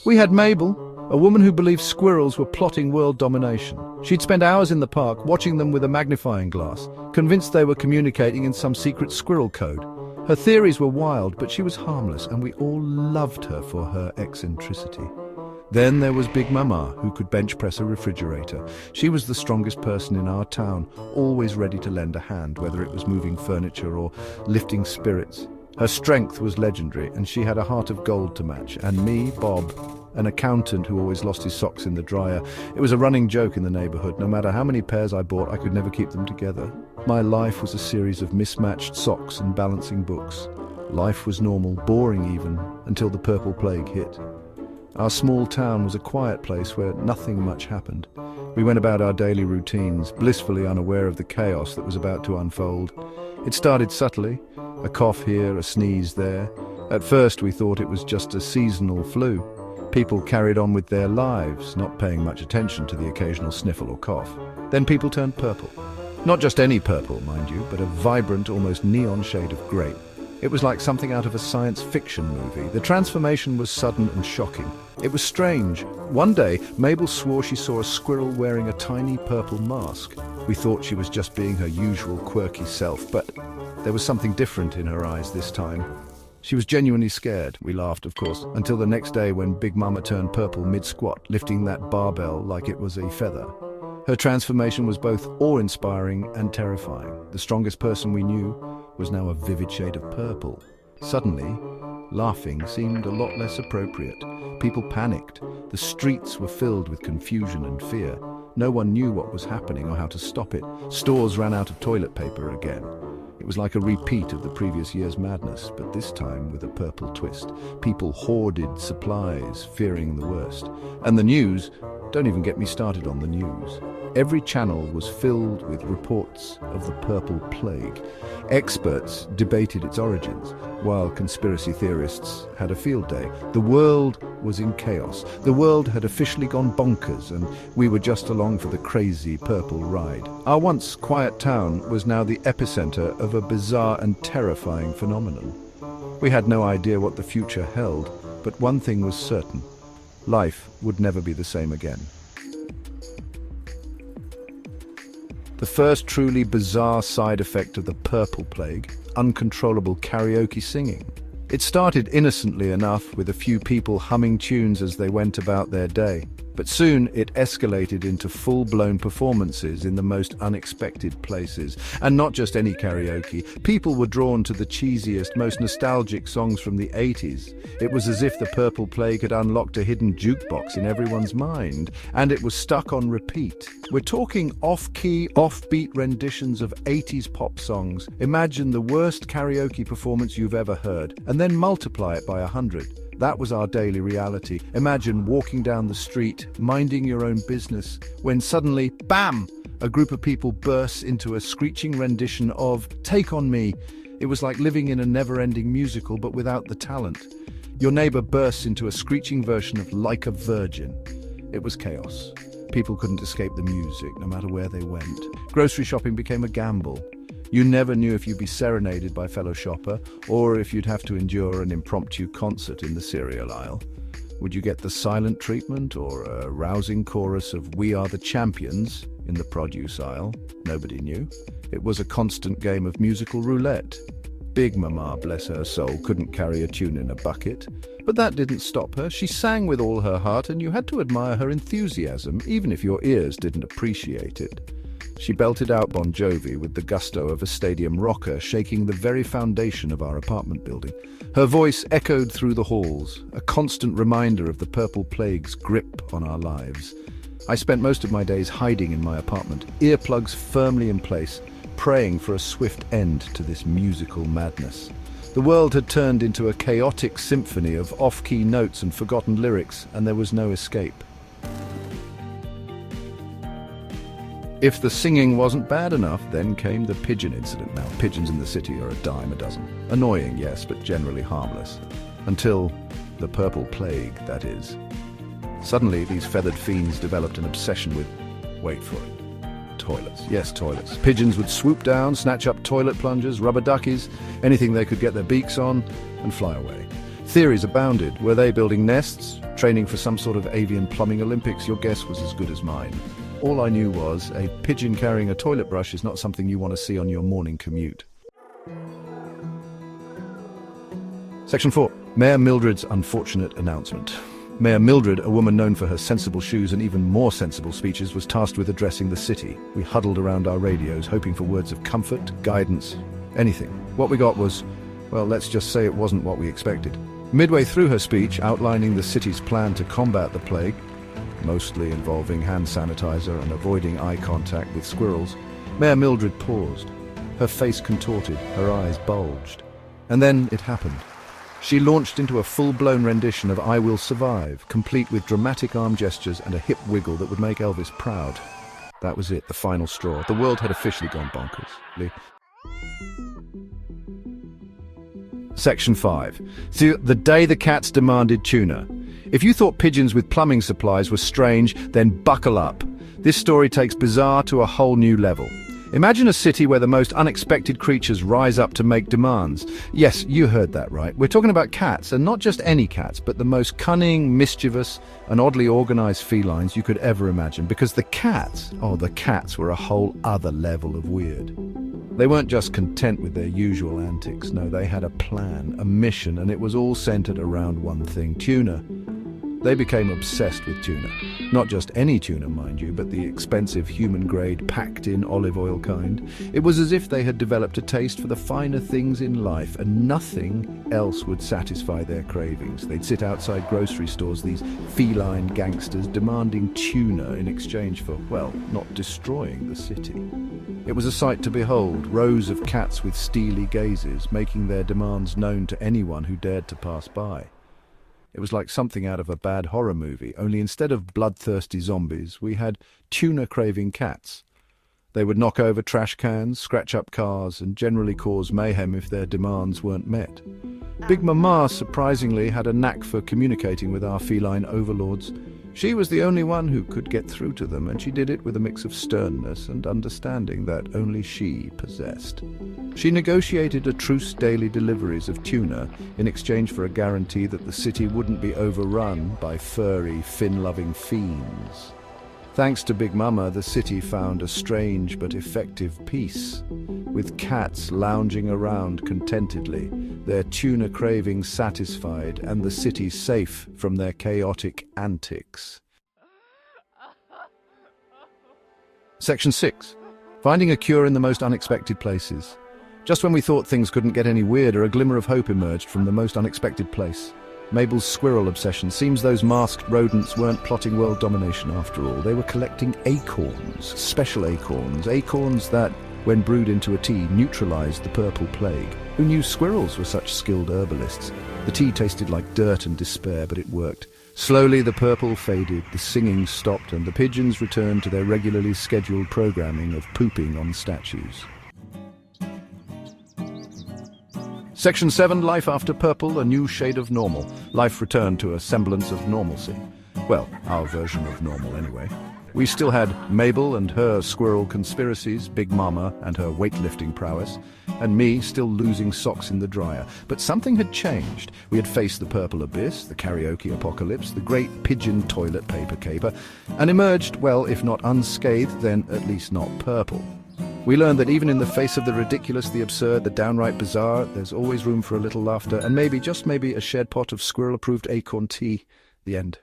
We had Mabel, a woman who believed squirrels were plotting world domination. She'd spend hours in the park watching them with a magnifying glass, convinced they were communicating in some secret squirrel code. Her theories were wild, but she was harmless, and we all loved her for her eccentricity. Then there was Big Mama, who could bench press a refrigerator. She was the strongest person in our town, always ready to lend a hand, whether it was moving furniture or lifting spirits. Her strength was legendary, and she had a heart of gold to match. And me, Bob, an accountant who always lost his socks in the dryer. It was a running joke in the neighborhood. No matter how many pairs I bought, I could never keep them together. My life was a series of mismatched socks and balancing books. Life was normal, boring even, until the Purple Plague hit. Our small town was a quiet place where nothing much happened. We went about our daily routines, blissfully unaware of the chaos that was about to unfold. It started subtly, a cough here, a sneeze there. At first we thought it was just a seasonal flu. People carried on with their lives, not paying much attention to the occasional sniffle or cough. Then people turned purple. Not just any purple, mind you, but a vibrant, almost neon shade of grape. It was like something out of a science fiction movie. The transformation was sudden and shocking. It was strange. One day, Mabel swore she saw a squirrel wearing a tiny purple mask. We thought she was just being her usual quirky self, but there was something different in her eyes this time. She was genuinely scared. We laughed, of course, until the next day when Big Mama turned purple mid-squat, lifting that barbell like it was a feather. Her transformation was both awe-inspiring and terrifying. The strongest person we knew was now a vivid shade of purple. Suddenly, laughing seemed a lot less appropriate. People panicked. The streets were filled with confusion and fear. No one knew what was happening or how to stop it. Stores ran out of toilet paper again. It was like a repeat of the previous year's madness, but this time with a purple twist. People hoarded supplies, fearing the worst. And the news, don't even get me started on the news. Every channel was filled with reports of the Purple Plague. Experts debated its origins, while conspiracy theorists had a field day. The world was in chaos. The world had officially gone bonkers, and we were just along for the crazy purple ride. Our once quiet town was now the epicenter of a bizarre and terrifying phenomenon. We had no idea what the future held, but one thing was certain. Life would never be the same again. The first truly bizarre side effect of the Purple Plague, uncontrollable karaoke singing. It started innocently enough with a few people humming tunes as they went about their day. But soon it escalated into full-blown performances in the most unexpected places. And not just any karaoke. People were drawn to the cheesiest, most nostalgic songs from the 80s. It was as if the Purple Plague had unlocked a hidden jukebox in everyone's mind, and it was stuck on repeat. We're talking off-key, offbeat renditions of 80s pop songs. Imagine the worst karaoke performance you've ever heard, and then multiply it by 100. That was our daily reality. Imagine walking down the street, minding your own business, when suddenly, bam! A group of people bursts into a screeching rendition of Take On Me. It was like living in a never-ending musical, but without the talent. Your neighbor bursts into a screeching version of Like a Virgin. It was chaos. People couldn't escape the music, no matter where they went. Grocery shopping became a gamble. You never knew if you'd be serenaded by a fellow shopper, or if you'd have to endure an impromptu concert in the cereal aisle. Would you get the silent treatment, or a rousing chorus of We Are the Champions in the produce aisle? Nobody knew. It was a constant game of musical roulette. Big Mama, bless her soul, couldn't carry a tune in a bucket. But that didn't stop her. She sang with all her heart, and you had to admire her enthusiasm, even if your ears didn't appreciate it. She belted out Bon Jovi with the gusto of a stadium rocker, shaking the very foundation of our apartment building. Her voice echoed through the halls, a constant reminder of the Purple Plague's grip on our lives. I spent most of my days hiding in my apartment, earplugs firmly in place, praying for a swift end to this musical madness. The world had turned into a chaotic symphony of off-key notes and forgotten lyrics, and there was no escape. If the singing wasn't bad enough, then came the pigeon incident. Now, pigeons in the city are a dime a dozen. Annoying, yes, but generally harmless. Until the Purple Plague, that is. Suddenly, these feathered fiends developed an obsession with, wait for it, Toilets. Yes, toilets. Pigeons would swoop down, snatch up toilet plungers, rubber duckies, anything they could get their beaks on, and fly away. Theories abounded. Were they building nests, training for some sort of avian plumbing Olympics? Your guess was as good as mine. All I knew was a pigeon carrying a toilet brush is not something you want to see on your morning commute. Section 4. Mayor Mildred's unfortunate announcement. Mayor Mildred, a woman known for her sensible shoes and even more sensible speeches, was tasked with addressing the city. We huddled around our radios, hoping for words of comfort, guidance, anything. What we got was, well, let's just say it wasn't what we expected. Midway through her speech, outlining the city's plan to combat the plague, mostly involving hand sanitizer and avoiding eye contact with squirrels, Mayor Mildred paused. Her face contorted, her eyes bulged. And then it happened. She launched into a full-blown rendition of I Will Survive, complete with dramatic arm gestures and a hip wiggle that would make Elvis proud. That was it, the final straw. The world had officially gone bonkers. Section 5. So, the day the cats demanded tuna. If you thought pigeons with plumbing supplies were strange, then buckle up. This story takes bizarre to a whole new level. Imagine a city where the most unexpected creatures rise up to make demands. Yes, you heard that right. We're talking about cats, and not just any cats, but the most cunning, mischievous, and oddly organized felines you could ever imagine. Because the cats were a whole other level of weird. They weren't just content with their usual antics. No, they had a plan, a mission, and it was all centered around one thing: tuna. They became obsessed with tuna. Not just any tuna, mind you, but the expensive human-grade, packed-in olive oil kind. It was as if they had developed a taste for the finer things in life, and nothing else would satisfy their cravings. They'd sit outside grocery stores, these feline gangsters, demanding tuna in exchange for, well, not destroying the city. It was a sight to behold, rows of cats with steely gazes, making their demands known to anyone who dared to pass by. It was like something out of a bad horror movie, only instead of bloodthirsty zombies, we had tuna-craving cats. They would knock over trash cans, scratch up cars, and generally cause mayhem if their demands weren't met. Big Mama, surprisingly, had a knack for communicating with our feline overlords. She was the only one who could get through to them, and she did it with a mix of sternness and understanding that only she possessed. She negotiated a truce daily deliveries of tuna in exchange for a guarantee that the city wouldn't be overrun by furry, fin-loving fiends. Thanks to Big Mama, the city found a strange but effective peace, with cats lounging around contentedly, their tuna cravings satisfied, and the city safe from their chaotic antics. Section 6. Finding a cure in the most unexpected places. Just when we thought things couldn't get any weirder, a glimmer of hope emerged from the most unexpected place. Mabel's squirrel obsession. Seems those masked rodents weren't plotting world domination after all. They were collecting acorns, special acorns, acorns that, when brewed into a tea, neutralized the purple plague. Who knew squirrels were such skilled herbalists? The tea tasted like dirt and despair, but it worked. Slowly the purple faded, the singing stopped, and the pigeons returned to their regularly scheduled programming of pooping on statues. Section 7, Life After Purple, a new shade of normal. Life returned to a semblance of normalcy. Well, our version of normal anyway. We still had Mabel and her squirrel conspiracies, Big Mama and her weightlifting prowess, and me still losing socks in the dryer. But something had changed. We had faced the purple abyss, the karaoke apocalypse, the great pigeon toilet paper caper, and emerged, well, if not unscathed, then at least not purple. We learned that even in the face of the ridiculous, the absurd, the downright bizarre, there's always room for a little laughter, and maybe, just maybe, a shared pot of squirrel-approved acorn tea. The end.